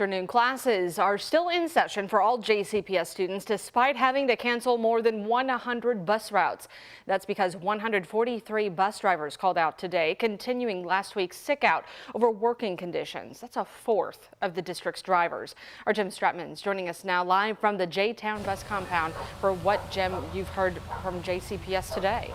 Afternoon classes are still in session for all JCPS students despite having to cancel more than 100 bus routes. That's because 143 bus drivers called out today, continuing last week's sick out over working conditions. That's a fourth of the district's drivers. Our Jim Stratman's joining us now live from the J-Town bus compound for what, Jim, you've heard from JCPS today.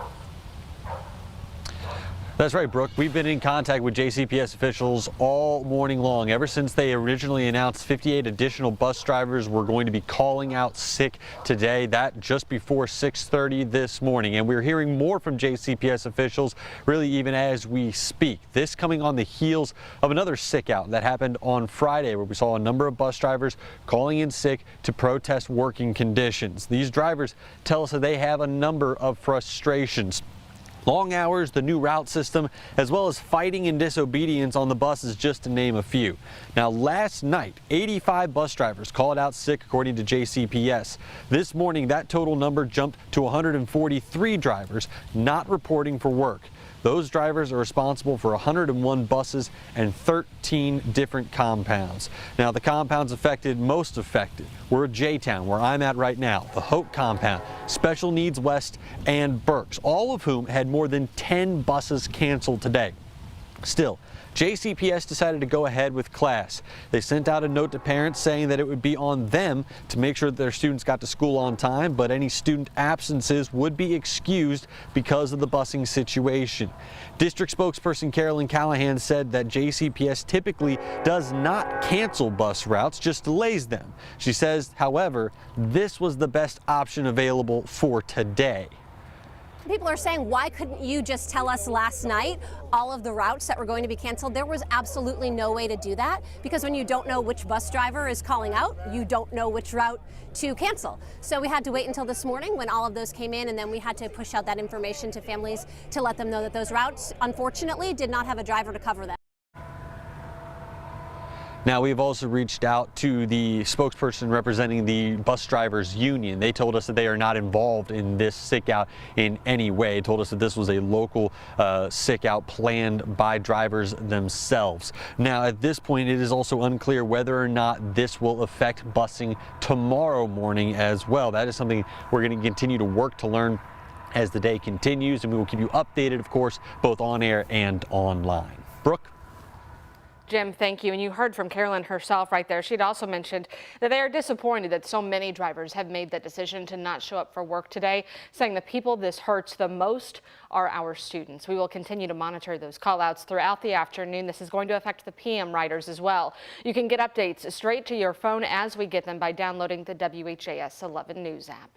That's right, Brooke. We've been in contact with JCPS officials all morning long, ever since they originally announced 58 additional bus drivers were going to be calling out sick today. That just before 6:30 this morning. And we're hearing more from JCPS officials really even as we speak. This coming on the heels of another sick out that happened on Friday, where we saw a number of bus drivers calling in sick to protest working conditions. These drivers tell us that they have a number of frustrations. Long hours, the new route system, as well as fighting and disobedience on the buses, just to name a few. Now, last night, 85 bus drivers called out sick, according to JCPS. This morning, that total number jumped to 143 drivers not reporting for work. Those drivers are responsible for 101 buses and 13 different compounds. Now, the compounds most affected were J-Town, where I'm at right now, the Hope compound, Special Needs West, and Berks, all of whom had more than 10 buses canceled today. Still, JCPS decided to go ahead with class. They sent out a note to parents saying that it would be on them to make sure that their students got to school on time, but any student absences would be excused because of the busing situation. District spokesperson Carolyn Callahan said that JCPS typically does not cancel bus routes, just delays them. She says, however, this was the best option available for today. People are saying, why couldn't you just tell us last night all of the routes that were going to be canceled? There was absolutely no way to do that, because when you don't know which bus driver is calling out, you don't know which route to cancel. So we had to wait until this morning when all of those came in, and then we had to push out that information to families to let them know that those routes, unfortunately, did not have a driver to cover them. Now, we've also reached out to the spokesperson representing the bus drivers union. They told us that they are not involved in this sick out in any way. They told us that this was a local sick out planned by drivers themselves. Now, at this point, it is also unclear whether or not this will affect busing tomorrow morning as well. That is something we're going to continue to work to learn as the day continues, and we will keep you updated, of course, both on air and online. Brooke? Jim, thank you. And you heard from Carolyn herself right there. She'd also mentioned that they are disappointed that so many drivers have made the decision to not show up for work today, saying the people this hurts the most are our students. We will continue to monitor those call-outs throughout the afternoon. This is going to affect the PM riders as well. You can get updates straight to your phone as we get them by downloading the WHAS 11 News app.